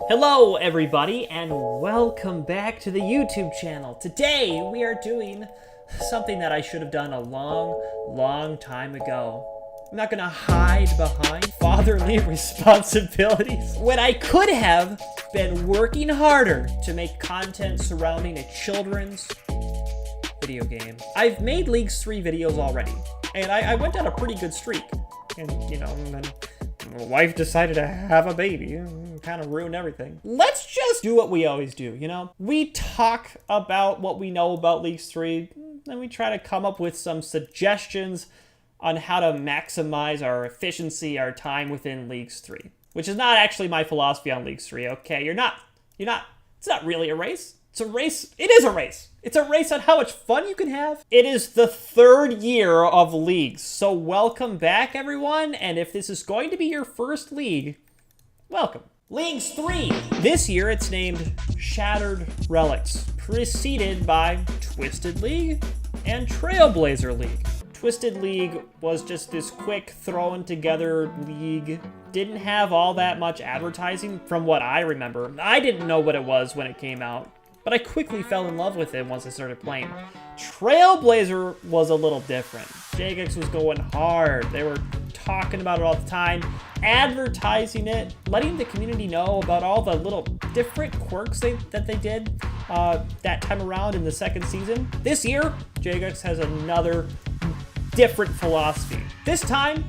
Hello everybody and welcome back to the YouTube channel. Today we are doing something that I should have done a long time ago. I'm not gonna hide behind fatherly responsibilities when I could have been working harder to make content surrounding a children's video game. I've made Leagues 3 videos already, and I went on a pretty good streak. And, you know, then my wife decided to have a baby and kind of ruined everything. Let's just do what we always do, you know? We talk about what we know about Leagues 3, and we try to come up with some suggestions on how to maximize our efficiency, our time within Leagues 3. Which is not actually my philosophy on Leagues 3, okay? It's not really a race. It's a race. It is a race. It's a race on how much fun you can have. It is the third year of Leagues, so welcome back, everyone. And if this is going to be your first League, welcome. Leagues 3. This year, it's named Shattered Relics, preceded by Twisted League and Trailblazer League. Twisted League was just this quick thrown together league. Didn't have all that much advertising from what I remember. I didn't know what it was when it came out, but I quickly fell in love with it once I started playing. Trailblazer was a little different. Jagex was going hard. They were talking about it all the time, advertising it, letting the community know about all the little different quirks that they did that time around in the second season. This year, Jagex has another different philosophy. This time,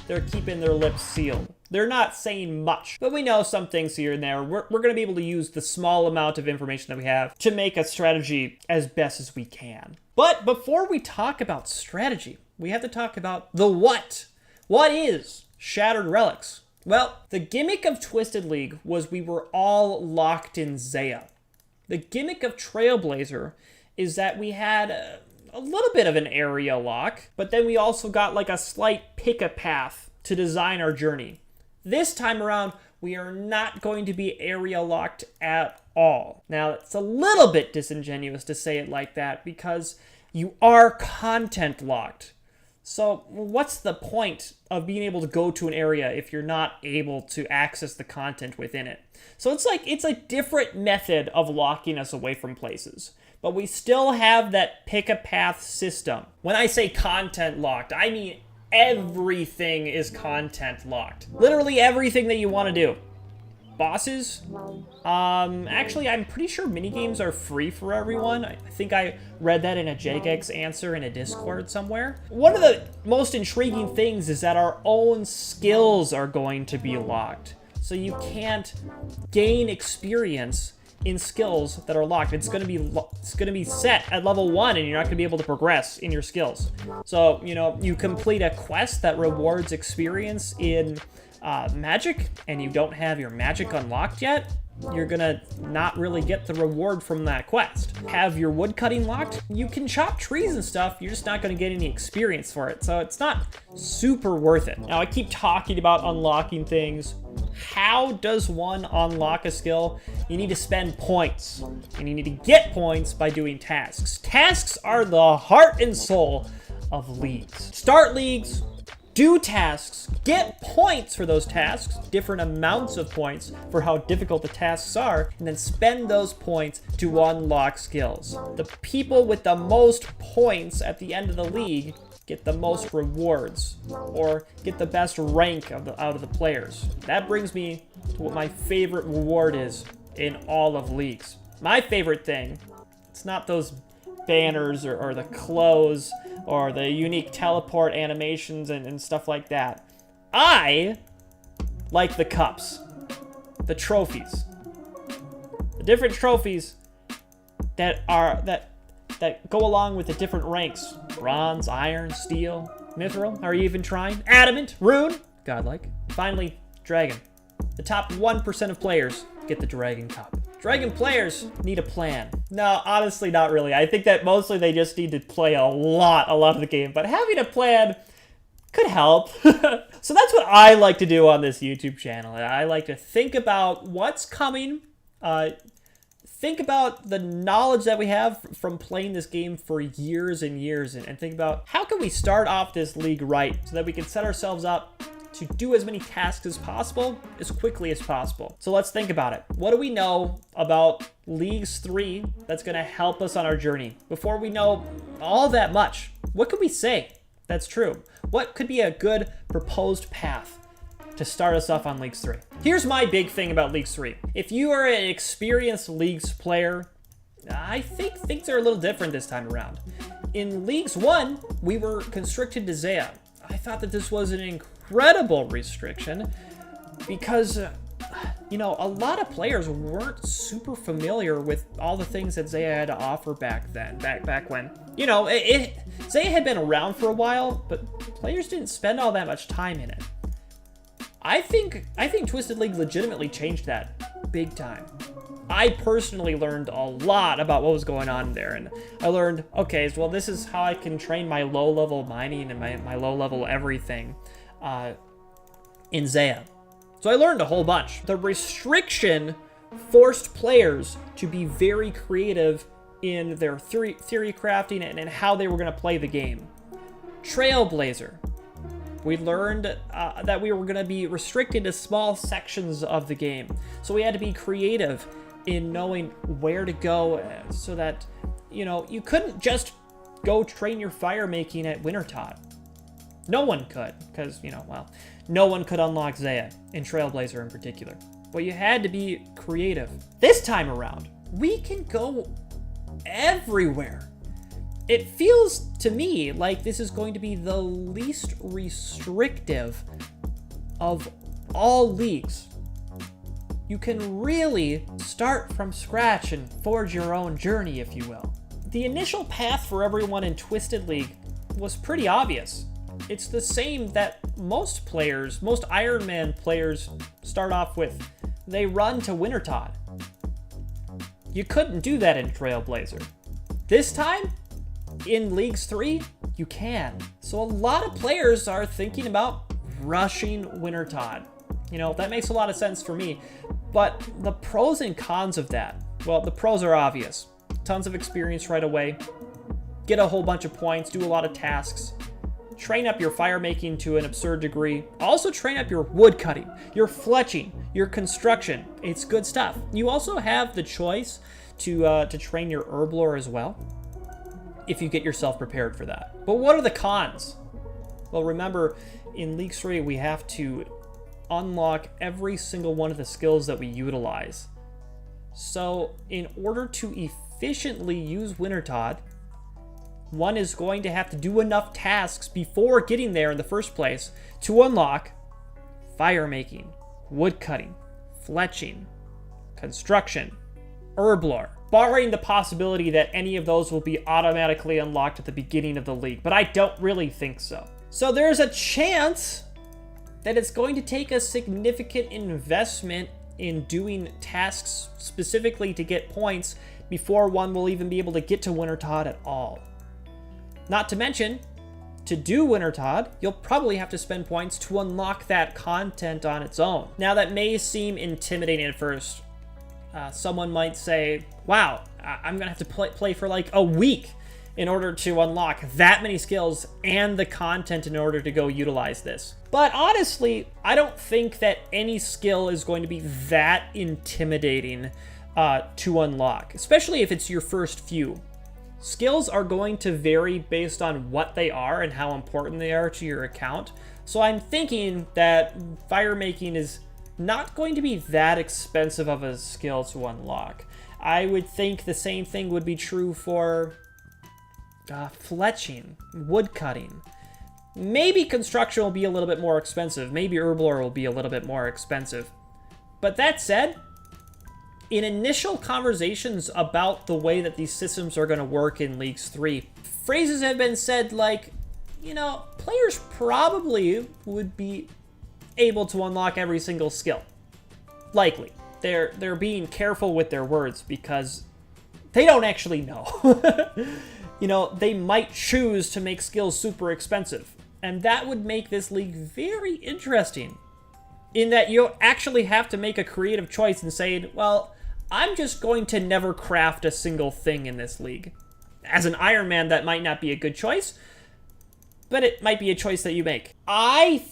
they're keeping their lips sealed. They're not saying much, but we know some things here and there. We're going to be able to use the small amount of information that we have to make a strategy as best as we can. But before we talk about strategy, we have to talk about the what. What is Shattered Relics? Well, the gimmick of Twisted League was we were all locked in Zaya. The gimmick of Trailblazer is that we had a little bit of an area lock, but then we also got like a slight pick-a-path to design our journey. This time around, we are not going to be area locked at all. Now, it's a little bit disingenuous to say it like that because you are content locked. So what's the point of being able to go to an area if you're not able to access the content within it? So it's a different method of locking us away from places. But we still have that pick-a-path system. When I say content locked, I mean everything is content locked. Literally everything that you want to do. Bosses? Actually, I'm pretty sure minigames are free for everyone. I think I read that in a Jagex answer in a Discord somewhere. One of the most intriguing things is that our own skills are going to be locked. So you can't gain experience in skills that are locked. It's going to be set at level 1, and you're not going to be able to progress in your skills. So, you know, you complete a quest that rewards experience in magic, and you don't have your magic unlocked yet, you're gonna not really get the reward from that quest. Have your wood cutting locked, you can chop trees and stuff, you're just not gonna get any experience for it, so it's not super worth it. Now, I keep talking about unlocking things. How does one unlock a skill? You need to spend points, and you need to get points by doing tasks. Tasks are the heart and soul of leagues. Start leagues, do tasks, get points for those tasks, different amounts of points for how difficult the tasks are, and then spend those points to unlock skills. The people with the most points at the end of the league get the most rewards, or get the best rank out of the players. That brings me to what my favorite reward is in all of leagues. My favorite thing, it's not those banners or the clothes or the unique teleport animations and stuff like that. I like the cups, the trophies, the different trophies that go along with the different ranks: bronze, iron, steel, mithril. Are you even trying? Adamant, rune, godlike. Finally, dragon. The top 1% of players get the dragon cup. Dragon players need a plan. No, honestly, not really. I think that mostly they just need to play a lot of the game, but having a plan could help. So that's what I like to do on this YouTube channel. I like to think about what's coming, think about the knowledge that we have from playing this game for years and years, and think about how can we start off this league right so that we can set ourselves up to do as many tasks as possible as quickly as possible. So let's think about it. What do we know about Leagues 3 that's going to help us on our journey? Before we know all that much, what could we say that's true? What could be a good proposed path to start us off on Leagues 3? Here's my big thing about Leagues 3. If you are an experienced Leagues player, I think things are a little different this time around. In Leagues 1, we were constricted to Zaya. I thought that this was an incredible restriction because, you know, a lot of players weren't super familiar with all the things that Zaya had to offer back then, back when. You know, Zaya had been around for a while, but players didn't spend all that much time in it. I think Twisted League legitimately changed that big time. I personally learned a lot about what was going on there, and I learned, okay, well, this is how I can train my low-level mining and my low-level everything in Zaya. So I learned a whole bunch. The restriction forced players to be very creative in their theory crafting and how they were going to play the game. Trailblazer. We learned that we were going to be restricted to small sections of the game. So we had to be creative in knowing where to go so that, you know, you couldn't just go train your fire making at Wintertodt. No one could, because, you know, well, no one could unlock Zaya, in Trailblazer in particular. But you had to be creative. This time around, we can go everywhere. It feels to me like this is going to be the least restrictive of all leagues. You can really start from scratch and forge your own journey, if you will. The initial path for everyone in Twisted League was pretty obvious. It's the same that most players, most Iron Man players start off with. They run to Wintertodt. You couldn't do that in Trailblazer. This time, in Leagues 3, you can. So a lot of players are thinking about rushing Wintertodt. You know, that makes a lot of sense for me. But the pros and cons of that, well, the pros are obvious. Tons of experience right away. Get a whole bunch of points, do a lot of tasks. Train up your fire making to an absurd degree. Also train up your wood cutting, your fletching, your construction. It's good stuff. You also have the choice to train your herb lore as well, if you get yourself prepared for that. But what are the cons? Well, remember, in League 3, we have to unlock every single one of the skills that we utilize. So in order to efficiently use Wintertodt, one is going to have to do enough tasks before getting there in the first place to unlock fire making, wood cutting, fletching, construction, herb lore, barring the possibility that any of those will be automatically unlocked at the beginning of the league, but I don't really think so. So there's a chance that it's going to take a significant investment in doing tasks specifically to get points before one will even be able to get to Wintertodt at all. Not to mention, to do Wintertodt, you'll probably have to spend points to unlock that content on its own. Now, that may seem intimidating at first. Someone might say, wow, I'm going to have to play for like a week in order to unlock that many skills and the content in order to go utilize this. But honestly, I don't think that any skill is going to be that intimidating to unlock, especially if it's your first few. Skills are going to vary based on what they are and how important they are to your account. So I'm thinking that fire making is not going to be that expensive of a skill to unlock. I would think the same thing would be true for fletching, wood cutting. Maybe construction will be a little bit more expensive. Maybe herb lore will be a little bit more expensive. But that said, in initial conversations about the way that these systems are going to work in Leagues 3, phrases have been said like, you know, players probably would be able to unlock every single skill. Likely. They're being careful with their words because they don't actually know. You know, they might choose to make skills super expensive. And that would make this league very interesting, in that you'll actually have to make a creative choice and say, well, I'm just going to never craft a single thing in this league. As an Iron Man, that might not be a good choice, but it might be a choice that you make. I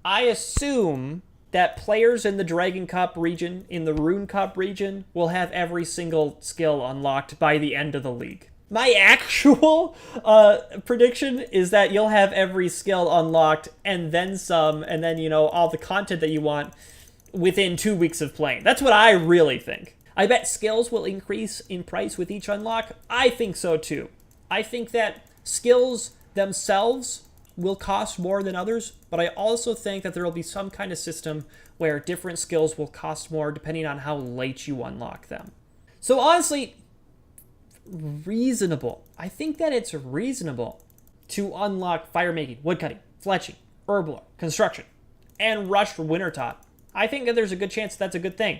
assume that players in the Dragon Cup region, in the Rune Cup region, will have every single skill unlocked by the end of the league. My actual prediction is that you'll have every skill unlocked and then some, and then, you know, all the content that you want within 2 weeks of playing. That's what I really think. I bet skills will increase in price with each unlock. I think so too. I think that skills themselves will cost more than others, but I also think that there will be some kind of system where different skills will cost more depending on how late you unlock them. So honestly, reasonable. I think that it's reasonable to unlock firemaking, woodcutting, fletching, herbal, construction, and rush for Wintertodt. I think that there's a good chance that's a good thing.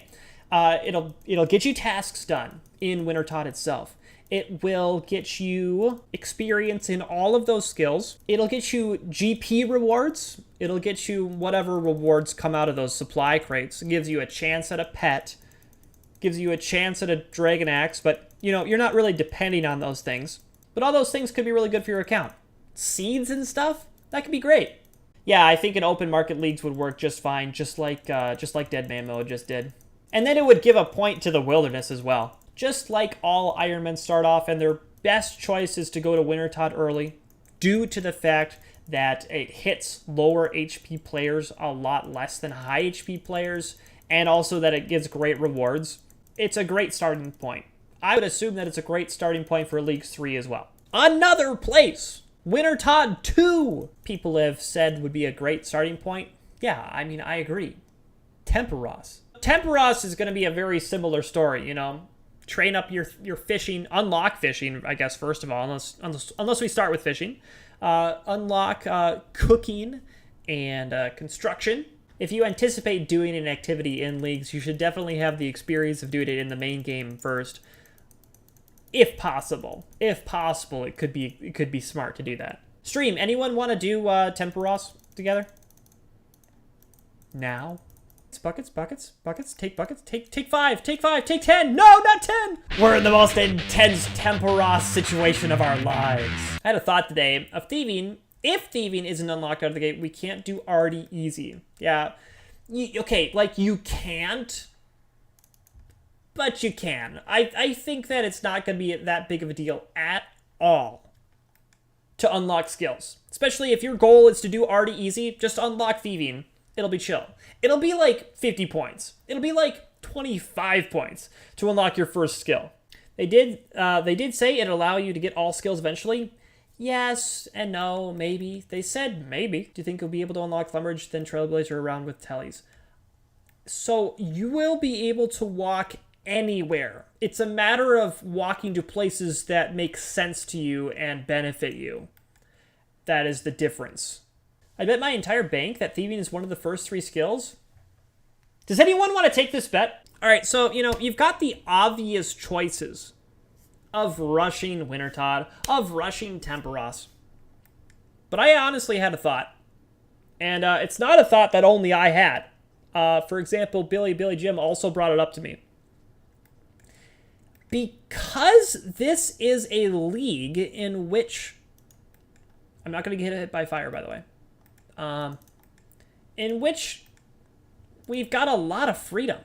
It'll get you tasks done in Wintertodt itself. It will get you experience in all of those skills. It'll get you GP rewards. It'll get you whatever rewards come out of those supply crates. It gives you a chance at a pet. Gives you a chance at a dragon axe, but you know, you're not really depending on those things. But all those things could be really good for your account. Seeds and stuff, that could be great. Yeah, I think in open market leagues would work just fine, just like Dead Man Mode just did. And then it would give a point to the wilderness as well. Just like all Ironmen start off, and their best choice is to go to Wintertodt early, due to the fact that it hits lower HP players a lot less than high HP players, and also that it gives great rewards. It's a great starting point. I would assume that it's a great starting point for Leagues 3 as well. Another place! Wintertodt 2! People have said would be a great starting point. Yeah, I mean, I agree. Temperos. Temperos is going to be a very similar story, you know. Train up your fishing, unlock fishing, I guess, first of all, unless we start with fishing. Unlock cooking and construction. If you anticipate doing an activity in leagues, you should definitely have the experience of doing it in the main game first. If possible. If possible, it could be smart to do that. Stream, anyone want to do Temperos together? Now? Buckets, take buckets, take 5, take 10, no, not 10! We're in the most intense Temperos situation of our lives. I had a thought today of thieving. If thieving isn't unlocked out of the gate, we can't do already easy. Yeah, okay, like you can't, but you can. I think that it's not going to be that big of a deal at all to unlock skills. Especially if your goal is to do already easy, just unlock thieving. It'll be chill. It'll be like 50 points. It'll be like 25 points to unlock your first skill. They did say it'll allow you to get all skills eventually. Yes and no, maybe. They said maybe. Do you think you'll be able to unlock Flummeridge, then Trailblazer around with tellies? So you will be able to walk anywhere. It's a matter of walking to places that make sense to you and benefit you. That is the difference. I bet my entire bank that thieving is one of the first 3 skills. Does anyone want to take this bet? All right, so, you know, you've got the obvious choices of rushing Wintertodt, of rushing Temperos. But I honestly had a thought. And it's not a thought that only I had. For example, Billy Jim also brought it up to me. Because this is a league in which... I'm not going to get hit by fire, by the way. In which we've got a lot of freedom.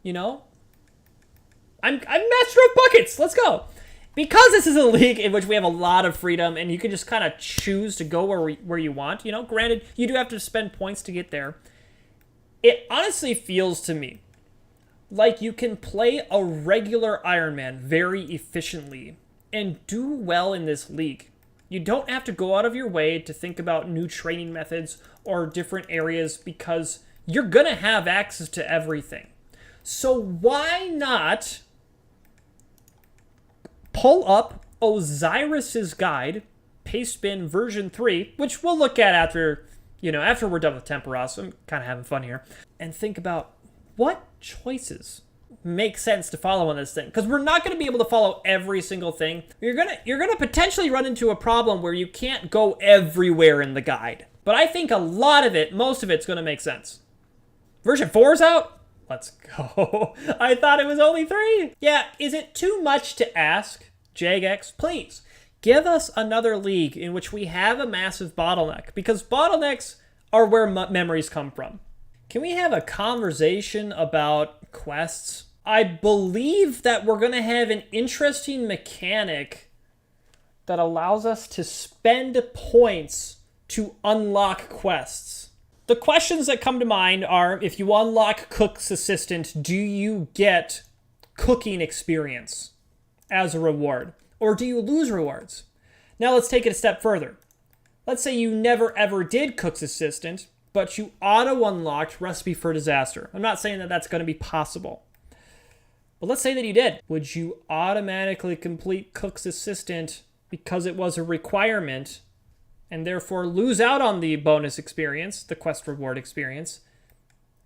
You know? I'm master of buckets! Let's go! Because this is a league in which we have a lot of freedom and you can just kind of choose to go where you want, you know? Granted, you do have to spend points to get there. It honestly feels to me like you can play a regular Iron Man very efficiently and do well in this league. You don't have to go out of your way to think about new training methods or different areas because you're going to have access to everything. So why not pull up Osiris's guide, Pastebin version 3, which we'll look at after we're done with Temperos. I'm kind of having fun here. And think about what choices make sense to follow on this thing, because we're not going to be able to follow every single thing. You're gonna potentially run into a problem where you can't go everywhere in the guide. But I think a lot of it, most of it's going to make sense. Version 4's out? Let's go. I thought it was only 3. Yeah, is it too much to ask? Jagex, please Give us another league in which we have a massive bottleneck, because bottlenecks are where memories come from. Can we have a conversation about quests? I believe that we're going to have an interesting mechanic that allows us to spend points to unlock quests. The questions that come to mind are, if you unlock Cook's Assistant, do you get cooking experience as a reward? Or do you lose rewards? Now let's take it a step further. Let's say you never ever did Cook's Assistant, but you auto-unlocked Recipe for Disaster. I'm not saying that that's going to be possible. But let's say that you did. Would you automatically complete Cook's Assistant because it was a requirement and therefore lose out on the bonus experience, the quest reward experience,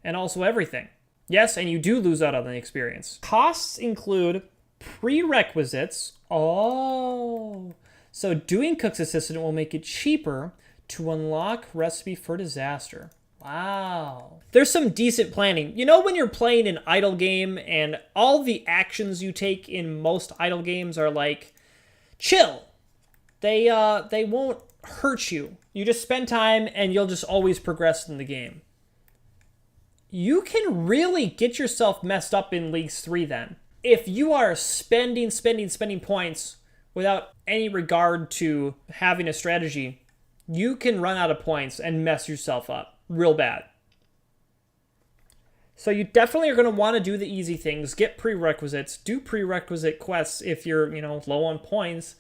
and also everything? Yes, and you do lose out on the experience. Costs include prerequisites. Oh, so doing Cook's Assistant will make it cheaper to unlock Recipe for Disaster. Wow. There's some decent planning. You know when you're playing an idle game and all the actions you take in most idle games are like, chill. They won't hurt you. You just spend time and you'll just always progress in the game. You can really get yourself messed up in Leagues 3 then. If you are spending points without any regard to having a strategy, you can run out of points and mess yourself up real bad. So you definitely are going to want to do the easy things, get prerequisites, do prerequisite quests if you're, low on points.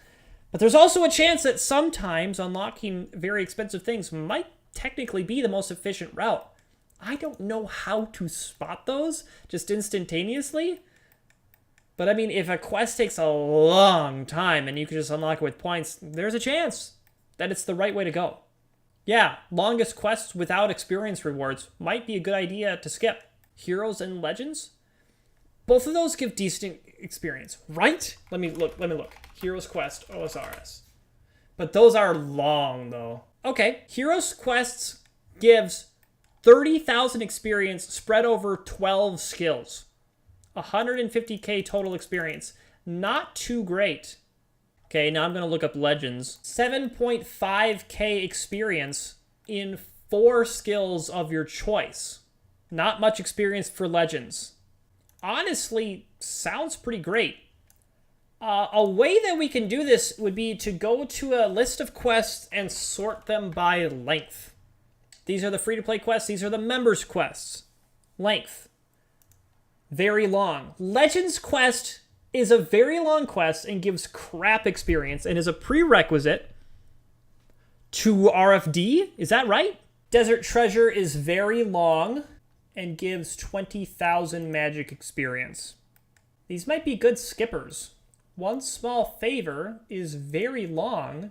But there's also a chance that sometimes unlocking very expensive things might technically be the most efficient route. I don't know how to spot those just instantaneously. But I mean, if a quest takes a long time and you can just unlock it with points, there's a chance that it's the right way to go. Yeah, longest quests without experience rewards might be a good idea to skip. Heroes and Legends? Both of those give decent experience, right? Let me look. Heroes Quest, OSRS. But those are long, though. Okay, Heroes Quests gives 30,000 experience spread over 12 skills. 150k total experience. Not too great. Okay, now I'm going to look up Legends. 7.5k experience in 4 skills of your choice. Not much experience for Legends. Honestly, sounds pretty great. A way that we can do this would be to go to a list of quests and sort them by length. These are the free-to-play quests. These are the members' quests. Length. Very long. Legends quest is a very long quest and gives crap experience and is a prerequisite to RFD. Is that right? Desert Treasure is very long and gives 20,000 magic experience. These might be good skippers. One Small Favor is very long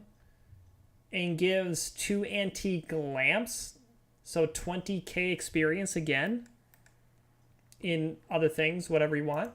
and gives 2 antique lamps, so 20k experience again in other things, whatever you want.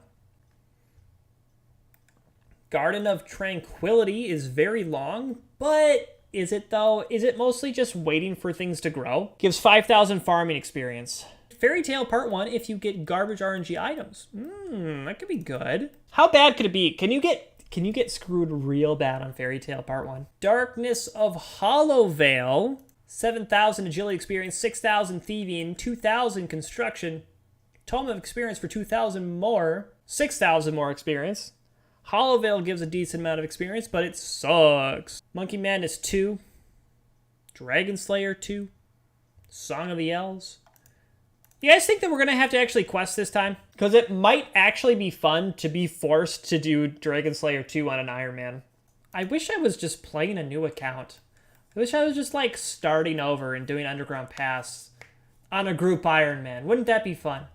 Garden of Tranquility is very long, but is it though? Is it mostly just waiting for things to grow? Gives 5,000 farming experience. Fairy Tale Part 1 if you get garbage RNG items. That could be good. How bad could it be? Can you get screwed real bad on Fairy Tale Part 1? Darkness of Hollow Vale. 7,000 agility experience, 6,000 thieving, 2,000 construction. Tome of experience for 2,000 more. 6,000 more experience. Hollow Vale gives a decent amount of experience, but it sucks. Monkey Madness 2. Dragon Slayer 2. Song of the Elves. You guys think that we're going to have to actually quest this time? Because it might actually be fun to be forced to do Dragon Slayer 2 on an Iron Man. I wish I was just playing a new account. I wish I was just like starting over and doing Underground Pass on a group Iron Man. Wouldn't that be fun?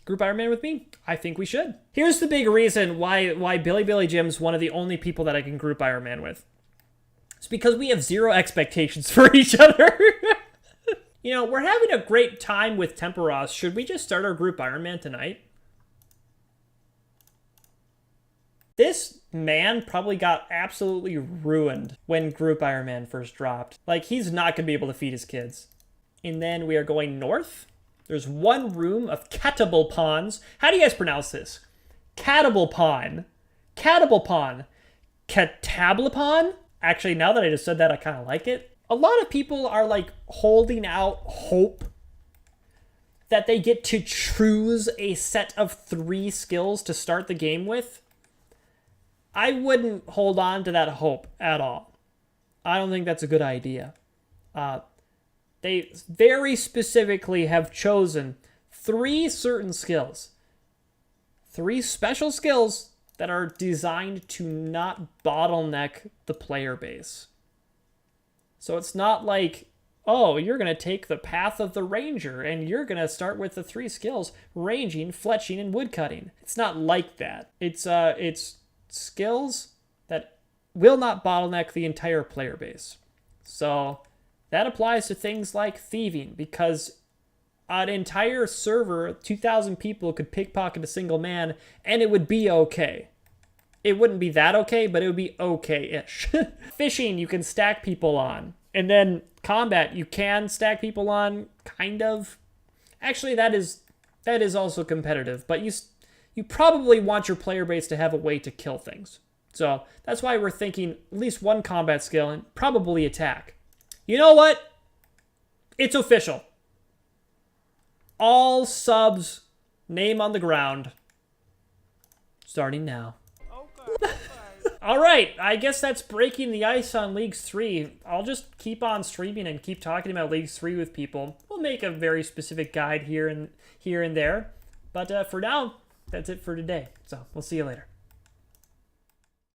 Group Iron Man with me? I think we should. Here's the big reason why Billy Jim's one of the only people that I can group Iron Man with. It's because we have zero expectations for each other. We're having a great time with Temperos. Should we just start our group Iron Man tonight? This man probably got absolutely ruined when group Iron Man first dropped. Like, he's not going to be able to feed his kids. And then we are going north. There's one room of Catable Pawns. How do you guys pronounce this? Catable Pawn. Catable Pawn. Catablapon? Actually, now that I just said that, I kind of like it. A lot of people are like holding out hope that they get to choose a set of 3 skills to start the game with. I wouldn't hold on to that hope at all. I don't think that's a good idea. They very specifically have chosen 3 certain skills. 3 special skills that are designed to not bottleneck the player base. So it's not like, oh, you're going to take the path of the ranger and you're going to start with the 3 skills, ranging, fletching, and woodcutting. It's not like that. It's skills that will not bottleneck the entire player base. So that applies to things like thieving, because an entire server, 2,000 people, could pickpocket a single man and it would be okay. It wouldn't be that okay, but it would be okay-ish. Fishing, you can stack people on. And then combat, you can stack people on, kind of. Actually, that is also competitive, but you probably want your player base to have a way to kill things. So that's why we're thinking at least 1 combat skill and probably attack. You know what? It's official. All subs, name on the ground. Starting now. Okay. All right, I guess that's breaking the ice on Leagues 3. I'll just keep on streaming and keep talking about Leagues 3 with people. We'll make a very specific guide here and there. But for now, that's it for today. So we'll see you later.